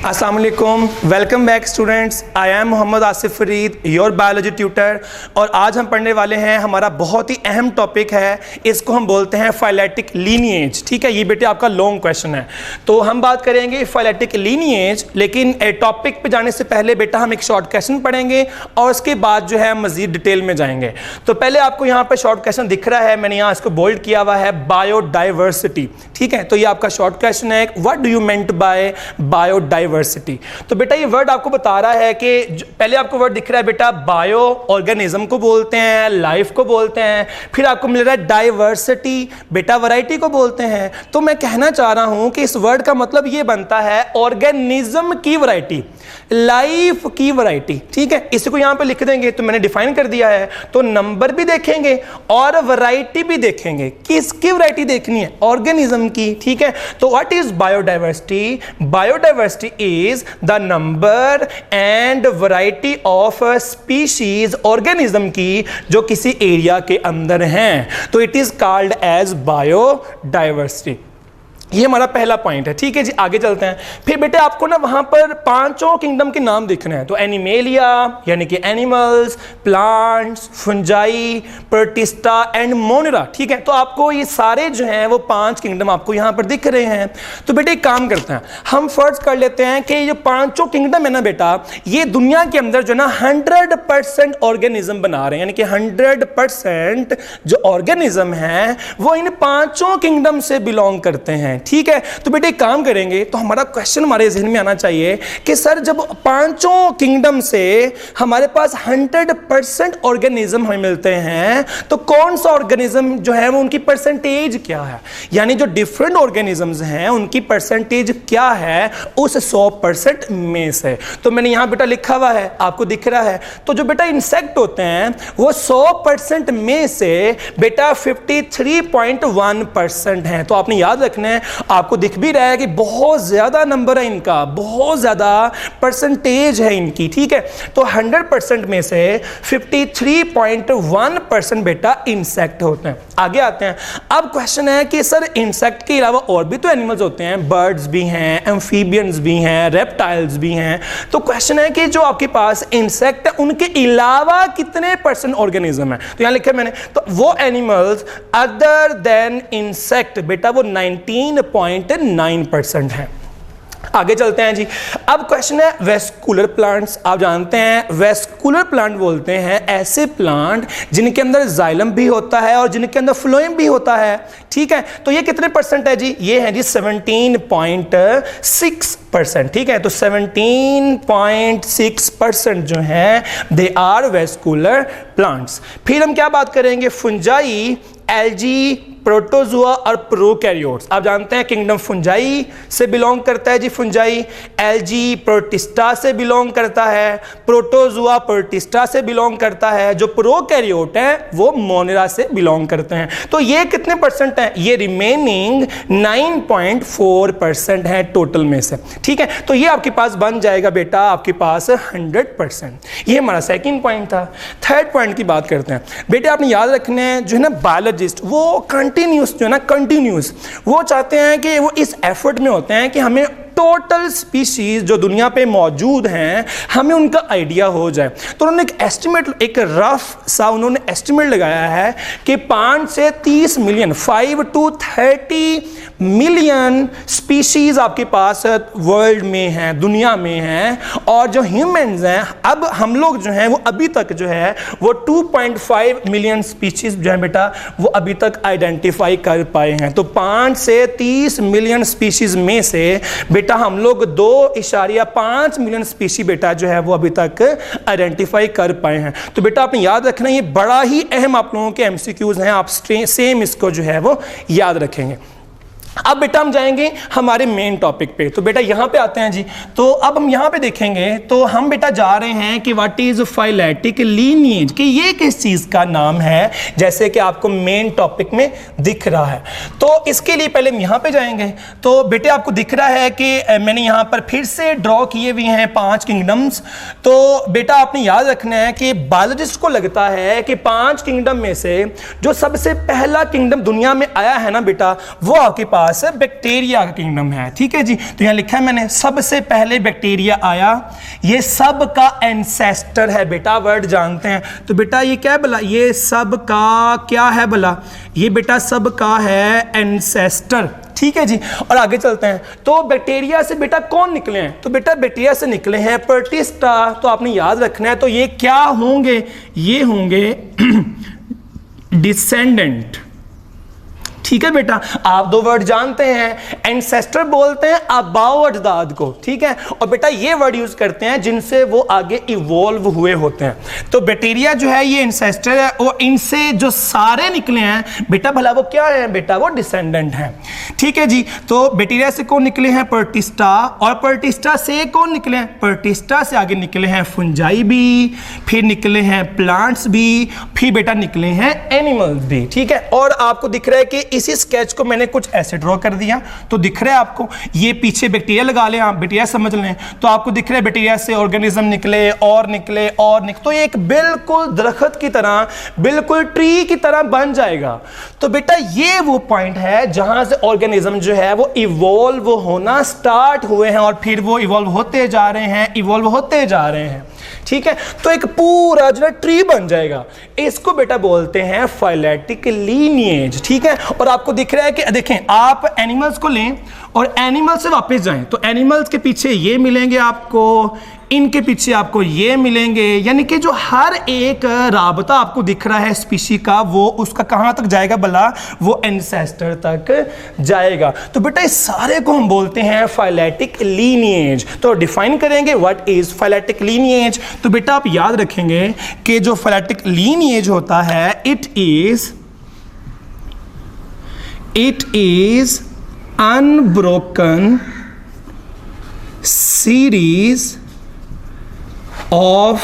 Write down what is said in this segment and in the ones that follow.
अस्सलाम वालेकुम, welcome back students. I am Mohammad Asif Farid, your biology tutor. और आज हम पढ़ने वाले हैं, हमारा बहुत ही अहम टॉपिक है, इसको हम बोलते हैं फाइलेटिक लीनिएज। ठीक है, ये बेटे आपका लॉन्ग क्वेश्चन है, तो हम बात करेंगे फाइलेटिक लीनिएज। लेकिन टॉपिक पे जाने से पहले बेटा हम एक शॉर्ट क्वेश्चन पढ़ेंगे और उसके बाद जो है मजीद डिटेल में जाएंगे। तो पहले आपको यहाँ पर शॉर्ट क्वेश्चन दिख रहा है, मैंने यहाँ इसको बोल्ड किया हुआ है, बायोडाइवर्सिटी। ठीक है, तो ये आपका शॉर्ट क्वेश्चन है, what do you meant by biodiversity. तो बेटा ये वर्ड आपको बता रहा है कि पहले आपको वर्ड दिख रहा है बेटा, बायो ऑर्गेनिज्म को बोलते हैं, लाइफ को बोलते हैं, फिर आपको मिल रहा है डाइवर्सिटी, बेटा वैरायटी को बोलते हैं। तो मैं कहना चाह रहा हूं कि इस वर्ड का मतलब ये बनता है ऑर्गेनिज्म की वैरायटी, लाइफ की वैरायटी। ठीक है, इसको यहां पे लिख देंगे, तो मैंने डिफाइन कर दिया है। तो नंबर भी देखेंगे और वैरायटी भी देखेंगे। किसकी वैरायटी देखनी है? ऑर्गेनिज्म की। ठीक है, तो what is biodiversity? Biodiversity is the number and variety of species, organism की जो किसी एरिया के अंदर हैं, तो it is called as biodiversity. ये हमारा पहला पॉइंट है। ठीक है जी, आगे चलते हैं। फिर बेटे आपको ना वहां पर पांचों किंगडम के नाम दिखने हैं। तो एनिमेलिया यानी कि animals, plants, fungi, protista and Monera. ठीक है, तो आपको ये सारे जो हैं वो पांच किंगडम आपको यहां पर दिख रहे हैं। तो बेटे एक काम करते हैं, हम फर्ज कर लेते हैं कि ये पांचों किंगडम है ना बेटा, ये दुनिया के अंदर जो ना 100% ऑर्गेनिज्म बना रहे हैं, यानी कि 100% जो ऑर्गेनिज्म है वो इन पांचों किंगडम से बिलोंग करते हैं। ठीक है, तो बेटे एक काम करेंगे, तो हमारा क्वेश्चन हमारे ज़हन में आना चाहिए कि सर जब पांचों किंगडम से हमारे पास 100% ऑर्गेनिज्म हमें मिलते हैं, तो कौन सा ऑर्गेनिज्म जो है वो उनकी परसेंटेज क्या है, यानी जो डिफरेंट ऑर्गेनिजम्स हैं उनकी परसेंटेज क्या है उस 100% में से। तो मैंने यहां बेटा लिखा हुआ है, आपको दिख रहा है। तो जो बेटा इंसेक्ट होते हैं वो 100% में से बेटा 53.1% है। तो आपने याद रखना है, आपको दिख भी रहा है कि बहुत ज्यादा नंबर है इनका, बहुत ज्यादा परसेंटेज है इनकी। ठीक है, तो 100% में से 53.1% बेटा इंसेक्ट होते हैं। आगे आते हैं, अब क्वेश्चन है कि सर इंसेक्ट के अलावा और भी तो एनिमल्स होते हैं, बर्ड्स भी हैं, एम्फीबियंस भी हैं, रेप्टाइल्स भी हैं। तो क्वेश्चन है कि जो आपके पास इंसेक्ट है उनके अलावा कितने % ऑर्गेनिज्म है? तो यहां लिखा है मैंने, तो वो एनिमल्स अदर देन इंसेक्ट बेटा वो 19.9% है। आगे चलते हैं जी। अब क्वेश्चन है वेस्कुलर प्लांट्स। आप जानते हैं वेस्कुलर प्लांट बोलते हैं ऐसे प्लांट जिनके अंदर जाइलम भी होता है और जिनके अंदर फ्लोएम भी होता है। ठीक है, तो ये कितने % है जी? ये है जी 17.6%। ठीक है, तो 17.6% जो है दे आर वेस्कुलर प्लांट्स। फिर हम क्या बात करेंगे? फंजाई, एल्गी, प्रोटोजुआ और प्रोकैरियोट्स। आप जानते हैं किंगडम फंजाई से बिलोंग करता है जी, फंजाई। एल्गी प्रोटिस्टा से बिलोंग करता है, प्रोटोजुआ प्रोटिस्टा से बिलोंग करता है, जो प्रोकैरियोट है वो मोनेरा से बिलोंग करते हैं। तो ये कितने % है? ये रिमेनिंग 9.4% है टोटल में से। ठीक है, तो ये आपके पास बन जाएगा बेटा आपके पास 100%। ये हमारा सेकंड पॉइंट था। थर्ड पॉइंट की बात करते हैं। बेटे आपने याद रखना है, जो है ना बायोलॉजिस्ट वो कंटिन्यूस जो है ना, कंटिन्यूस वो चाहते हैं कि वो इस एफर्ट में होते हैं कि हमें टोटल स्पीशीज जो दुनिया पे मौजूद हैं हमें उनका आइडिया हो जाए। तो उन्होंने एक एस्टिमेट, एक रफ सा उन्होंने एस्टिमेट लगाया है कि 5 से 30 मिलियन, 5 to 30 मिलियन स्पीशीज आपके पास वर्ल्ड में हैं, दुनिया में हैं। और जो ह्यूमंस हैं, अब हम लोग जो हैं वो अभी तक जो है वो 2.5 मिलियन स्पीशीज जो है बेटा वो अभी तक आइडेंटिफाई कर पाए हैं। तो 5 से 30 मिलियन स्पीशीज में से बेटा हम लोग 2.5 मिलियन स्पीशी बेटा जो है वो अभी तक आइडेंटिफाई कर पाए हैं। तो बेटा आपने याद रखना, ये बड़ा ही अहम आप लोगों के MCQs हैं, आप सेम इसको जो है वो याद रखेंगे। अब बेटा हम जाएंगे हमारे मेन टॉपिक पे। तो बेटा यहां पे आते हैं जी। तो अब हम यहां पे देखेंगे, तो हम बेटा जा रहे हैं कि व्हाट इज फाइलेटिक लीनिएज, कि ये किस चीज का नाम है, जैसे कि आपको मेन टॉपिक में दिख रहा है। तो इसके लिए पहले हम यहां पे जाएंगे। तो बेटे आपको दिख रहा है कि मैंने यहां पर फिर से ड्रॉ किए हुए हैं 5 किंगडम्स। तो बेटा आपने याद रखना है कि बायोलॉजिस्ट को लगता है कि 5 किंगडम में से जो सबसे पहला किंगडम दुनिया में आया है ना बेटा, वो आपके पास पास बैक्टीरिया का किंगडम है, ठीक है जी। तो यहाँ लिखा है मैंने, सबसे पहले बैक्टीरिया आया, ये सब का एंसेस्टर है बेटा, वर्ड जानते हैं। तो बेटा ये क्या है भला, ये सब का क्या है भला, ये बेटा सब का है एंसेस्टर, ठीक है जी। और आगे चलते हैं, तो बैक्टीरिया से बेटा कौन निकले हैं, तो बेटा बैक्टीरिया से निकले हैं प्रोटिस्टा। तो आपने याद रखना है, तो ये क्या होंगे, ये होंगे डिसेंडेंट, ठीक है बेटा। आप दो वर्ड जानते हैं, एंसेस्टर बोलते हैं आबाओ अजदाद को, ठीक है, और बेटा ये वर्ड यूज करते हैं जिनसे वो आगे इवॉल्व हुए होते हैं। तो बैक्टीरिया जो है ये एंसेस्टर है, और इनसे जो सारे निकले हैं बेटा भला वो क्या है बेटा, वो डिसेंडेंट हैं, ठीक है जी। तो बैक्टीरिया से कौन निकले हैं, प्रोटिस्टा, और प्रोटिस्टा से कौन निकले हैं, प्रोटिस्टा से आगे निकले हैं फंजाई भी, फिर निकले हैं प्लांट्स भी, फिर बेटा निकले हैं एनिमल्स भी, ठीक है। और आपको दिख रहा है कि इसी स्केच को मैंने कुछ ऐसे ड्रॉ कर दिया, तो दिख रहा है आपको, ये पीछे बैक्टीरिया लगा लें आप, बैक्टीरिया समझ लें, तो आपको दिख रहा है बैक्टीरिया से ऑर्गेनिज्म निकले और निकले और निकले, तो ये एक बिल्कुल दरख्त की तरह, बिल्कुल ट्री की तरह बन जाएगा। तो बेटा ये वो पॉइंट है जहां से ऑर्गेनिज्म जो है वो इवॉल्व होना स्टार्ट हुए हैं, और फिर वो इवॉल्व होते जा रहे हैं, इवॉल्व होते जा रहे हैं, ठीक है। तो एक पूरा जो है ट्री बन जाएगा, इसको बेटा बोलते हैं फाइलेटिक लीनिएज, ठीक है। और आपको दिख रहा है कि देखें, आप एनिमल्स को लें और एनिमल से वापस जाएं, तो एनिमल्स के पीछे ये मिलेंगे आपको, इनके पीछे आपको ये मिलेंगे, यानी कि जो हर एक राबता आपको दिख रहा है स्पीशी का, वो उसका कहां तक जाएगा भला, वो एंसेस्टर तक जाएगा। तो बेटा इस सारे को हम बोलते हैं फाइलेटिक लीनिएज। तो डिफाइन करेंगे व्हाट इज फाइलेटिक लीनिएज। तो बेटा आप याद रखेंगे कि जो फाइलेटिक लीनिएज होता है, it is unbroken series of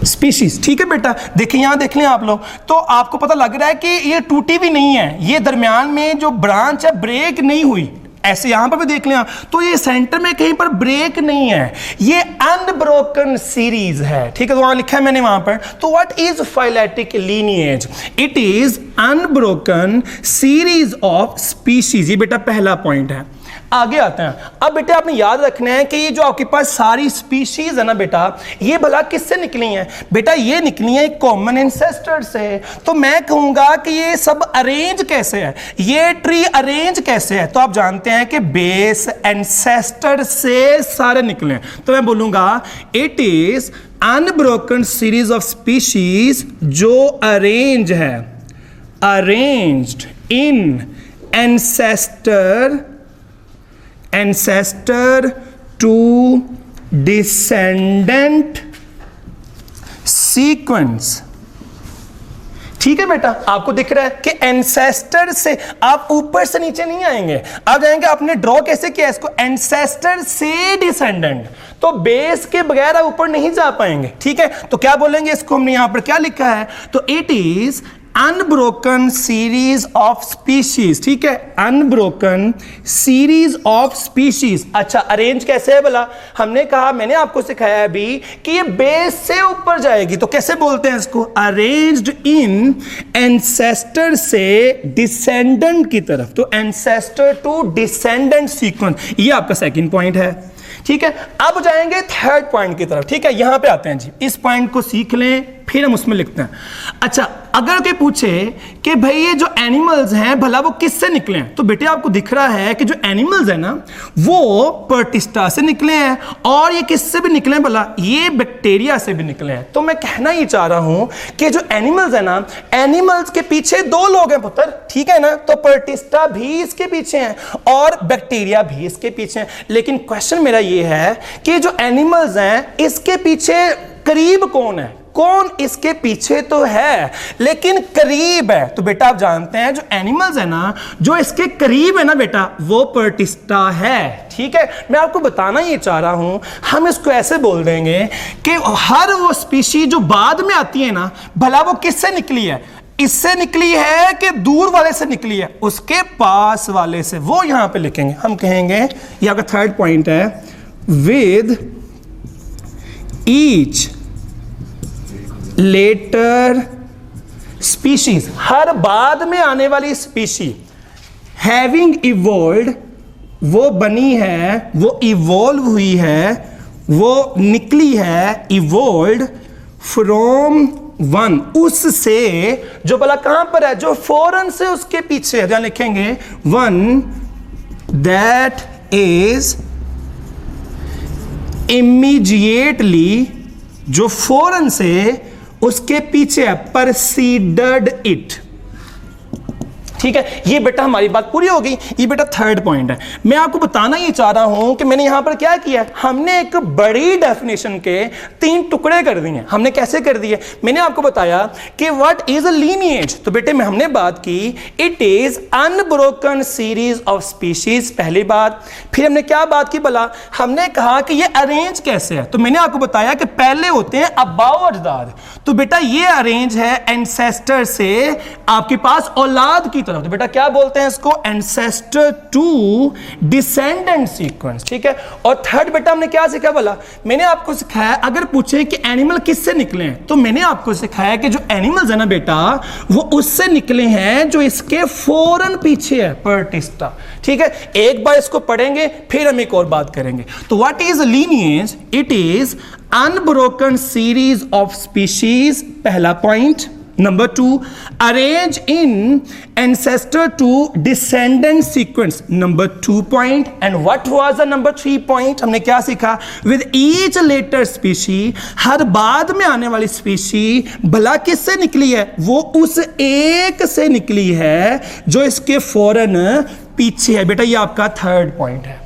species, ठीक है बेटा। देखिए यहां देख लें आप लोग, तो आपको पता लग रहा है कि ये टूटी भी नहीं है, ये दरमियान में जो ब्रांच है ब्रेक नहीं हुई, ऐसे यहां पर भी देख लें आप, तो ये सेंटर में कहीं पर ब्रेक नहीं है, ये अनब्रोकन सीरीज है, ठीक है। तो वहां लिखा है मैंने वहां पर, तो what is phyletic lineage, it is unbroken series of species, ये बेटा पहला पॉइंट है। आगे आते हैं, अब बेटा आपने याद रखना है कि ये जो आपके पास सारी स्पीशीज है ना बेटा, ये भला किससे निकली हैं, बेटा ये निकली है एक कॉमन एंसेस्टर से। तो मैं कहूंगा कि ये सब अरेंज कैसे है, ये ट्री अरेंज कैसे है, तो आप जानते हैं कि बेस एंसेस्टर से सारे निकले, तो मैं बोलूंगा it is unbroken series of species जो अरेंज है, arranged in ancestor to descendant sequence, ठीक है बेटा। आपको दिख रहा है कि एंसेस्टर से आप ऊपर से नीचे नहीं आएंगे, आप जाएंगे, आपने ड्रॉ कैसे किया इसको, एंसेस्टर से डिसेंडेंट, तो बेस के बगैर आप ऊपर नहीं जा पाएंगे, ठीक है। तो क्या बोलेंगे इसको, हमने यहां पर क्या लिखा है, तो it is unbroken series of species, ठीक है, अनब्रोकन सीरीज ऑफ स्पीशीज। अच्छा अरेंज कैसे है भला, हमने कहा, मैंने आपको सिखाया अभी कि ये बेस से ऊपर जाएगी, तो कैसे बोलते हैं इसको, अरेंज्ड इन एंसेस्टर से डिसेंडेंट की तरफ, तो एंसेस्टर टू डिसेंडेंट सीक्वेंस, ये आपका सेकंड पॉइंट है, ठीक है। अब जाएंगे थर्ड पॉइंट की तरफ, ठीक है। यहां पे आते हैं जी, इस पॉइंट को सीख लें फिर हम उसमें लिखते हैं। अच्छा अगर कोई पूछे कि भाई ये जो एनिमल्स हैं भला वो किससे निकले हैं, तो बेटे आपको दिख रहा है कि जो एनिमल्स है ना वो प्रोटिस्टा से निकले हैं, और ये किससे भी निकले हैं भला, ये बैक्टीरिया से भी निकले हैं। तो मैं कहना ही चाह रहा हूं कि जो एनिमल्स है ना, एनिमल्स के पीछे दो लोग हैं पुत्र, ठीक है ना, तो प्रोटिस्टा भी इसके पीछे हैं और बैक्टीरिया भी इसके पीछे हैं। लेकिन क्वेश्चन मेरा ये है कि जो एनिमल्स हैं इसके पीछे करीब कौन है, कौन इसके पीछे तो है लेकिन करीब है, तो बेटा आप जानते हैं जो एनिमल्स है ना, जो इसके करीब है ना बेटा, वो प्रोटिस्टा है, ठीक है। मैं आपको बताना ये चाह रहा हूं, हम इसको ऐसे बोल देंगे कि हर वो स्पीशी जो बाद में आती है ना, भला वो किससे निकली है, इससे निकली है कि दूर वाले से निकली है, उसके पास वाले से, वो यहां पे लिखेंगे, हम कहेंगे ये आपका थर्ड पॉइंट है, विद ईच लेटर स्पीशीज, हर बाद में आने वाली स्पीशी, हैविंग इवॉल्व्ड, वो बनी है, वो इवॉल्व हुई है, वो निकली है, इवॉल्व्ड फ्रॉम वन, उससे, जो भला कहां पर है, जो फौरन से उसके पीछे है, जहां लिखेंगे वन दैट इज इमीडिएटली, जो फौरन से उसके पीछे है, परसीडेड इट। ठीक है, ये बेटा हमारी बात पूरी हो गई। ये बेटा थर्ड पॉइंट है। मैं आपको बताना ये चाह रहा हूं कि मैंने यहां पर क्या किया, हमने एक बड़ी डेफिनेशन के 3 टुकड़े कर दिए। हमने कैसे कर दिए, मैंने आपको बताया कि व्हाट इज अ लीनिएज। तो बेटे में हमने बात की, it is unbroken series of species, पहली बात। फिर हमने क्या बात की भला, हमने कहा कि ये अरेंज कैसे है। तो मैंने आपको बताया कि पहले होते हैं अबाव अजदाद। तो बेटा ये अरेंज है एंसेस्टर से आपके पास औलाद की तरफ। तो बेटा क्या बोलते हैं इसको, एंसेस्टर टू डिसेंडेंट सीक्वेंस। ठीक है, और थर्ड बेटा हमने क्या सीखा बोला, मैंने आपको सिखाया अगर पूछे कि एनिमल किससे निकले हैं, तो मैंने आपको सिखाया कि जो एनिमल्स है ना बेटा, वो उससे निकले हैं जो इसके फौरन पीछे है, पर्टिस्टा। ठीक है, एक बार इसको पढ़ेंगे फिर हम एक और बात करेंगे। तो what is lineage, it is unbroken series of species, पहला point. Number 2, arrange in ancestor to descendant sequence, number 2 point. And what was the number 3 point? हमने क्या सीखा, with each later species, हर बाद में आने वाली species भला किससे निकली है, वो उस एक से निकली है जो इसके फौरन पीछे है। बेटा ये आपका थर्ड पॉइंट है।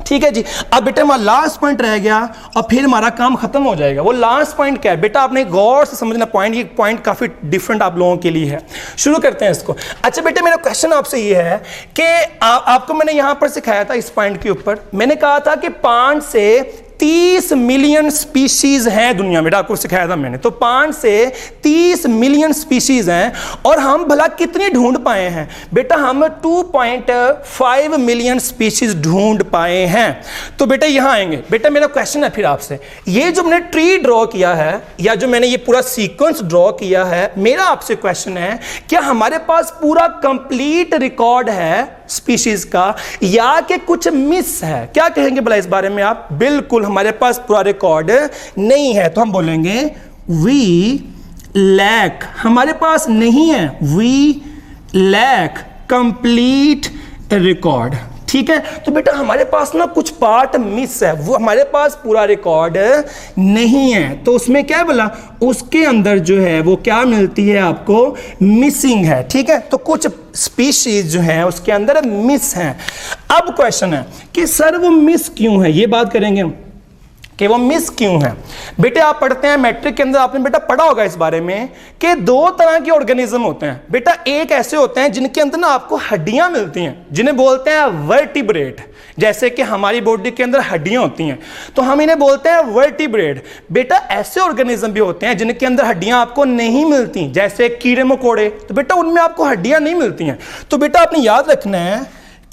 ठीक है जी, अब बेटा हमारा लास्ट पॉइंट रह गया और फिर हमारा काम खत्म हो जाएगा। वो लास्ट पॉइंट क्या है बेटा, आपने गौर से समझना पॉइंट, ये पॉइंट काफी डिफरेंट आप लोगों के लिए है। शुरू करते हैं इसको। अच्छा बेटा मेरा क्वेश्चन आपसे ये है कि आपको मैंने यहां पर सिखाया था, इस पॉइंट के ऊपर मैंने कहा था कि 5 से 30 मिलियन स्पीशीज हैं दुनिया में, आपको सिखाया था मैंने। तो 5 से 30 मिलियन स्पीशीज हैं और हम भला कितनी ढूंढ पाए हैं बेटा, हम 2.5 मिलियन स्पीशीज ढूंढ पाए हैं। तो बेटा यहां आएंगे, बेटा मेरा क्वेश्चन है फिर आपसे, ये जो मैंने ट्री ड्रॉ किया है या जो मैंने ये पूरा सीक्वेंस ड्रॉ किया है, मेरा आपसे क्वेश्चन है क्या हमारे पास पूरा कंप्लीट रिकॉर्ड है स्पीशीज का, या कि कुछ मिस है? क्या कहेंगे भला इस बारे में आप? बिल्कुल हमारे पास पूरा रिकॉर्ड नहीं है, तो हम बोलेंगे वी लैक, हमारे पास नहीं है, वी लैक कंप्लीट रिकॉर्ड। ठीक है, तो बेटा हमारे पास ना कुछ पार्ट मिस है, वो हमारे पास पूरा रिकॉर्ड नहीं है। तो उसमें क्या है बोला, उसके अंदर जो है वो क्या मिलती है आपको, मिसिंग है। ठीक है, तो कुछ स्पीशीज जो है उसके अंदर मिस है। अब क्वेश्चन है कि सर वो मिस क्यों है, ये बात करेंगे हम कि वो मिस क्यों है। बेटे आप पढ़ते हैं मैट्रिक के अंदर, आपने बेटा पढ़ा होगा इस बारे में कि 2 तरह के ऑर्गेनिज्म होते हैं बेटा। एक ऐसे होते हैं जिनके अंदर ना आपको हड्डियां मिलती हैं, जिन्हें बोलते हैं वर्टिब्रेट, जैसे कि हमारी बॉडी के अंदर हड्डियां होती हैं तो हम इन्हें बोलते हैं वर्टिब्रेट। बेटा ऐसे ऑर्गेनिज्म भी होते हैं जिनके अंदर हड्डियां आपको नहीं मिलती, जैसे कीड़े मकोड़े, तो बेटा उनमें आपको हड्डियां नहीं मिलती हैं। तो बेटा आपने याद रखना है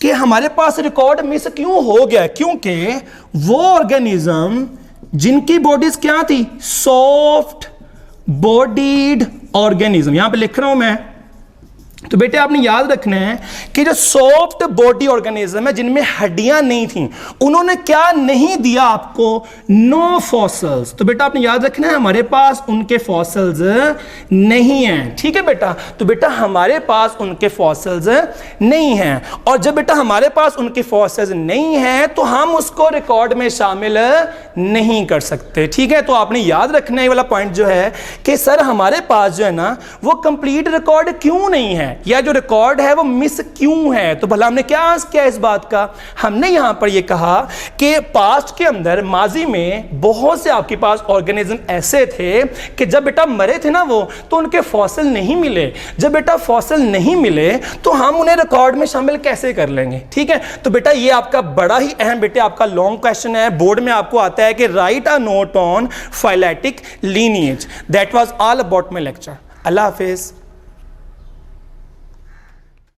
कि हमारे पास रिकॉर्ड मिस क्यों हो गया, क्योंकि वो ऑर्गेनिज्म जिनकी बॉडीज क्या थी, सॉफ्ट बॉडीड ऑर्गेनिज्म, यहां पे लिख रहा हूं मैं। तो बेटे आपने याद रखना है कि जो सॉफ्ट बॉडी ऑर्गेनिज्म है जिनमें हड्डियां नहीं थी, उन्होंने क्या नहीं दिया आपको, नो फॉसल्स। तो बेटा आपने याद रखना है हमारे पास उनके फॉसल्स नहीं हैं। ठीक है बेटा, तो बेटा हमारे पास उनके फॉसल्स नहीं हैं, और जब बेटा हमारे पास उनके फॉसल्स नहीं हैं तो हम उसको रिकॉर्ड में शामिल नहीं कर सकते। ठीक है, तो आपने याद रखना है वाला पॉइंट जो है कि सर हमारे पास जो है ना वो कंप्लीट रिकॉर्ड क्यों नहीं है, या जो रिकॉर्ड है वो मिस क्यों है। तो भला हमने क्या आंसर किया इस बात का, हमने यहां पर ये कहा कि पास्ट के अंदर, माजी में बहुत से आपके पास ऑर्गेनिज्म ऐसे थे कि जब बेटा मरे थे ना वो, तो उनके फॉसिल नहीं मिले। जब बेटा फॉसिल नहीं मिले तो हम उन्हें रिकॉर्ड में शामिल कैसे कर लेंगे। ठीक है, तो बेटा ये आपका बड़ा ही अहम बेटे आपका लॉन्ग क्वेश्चन है, बोर्ड में आपको आता है कि right a note on phyletic lineage. That was all about my lecture. Allah Hafiz.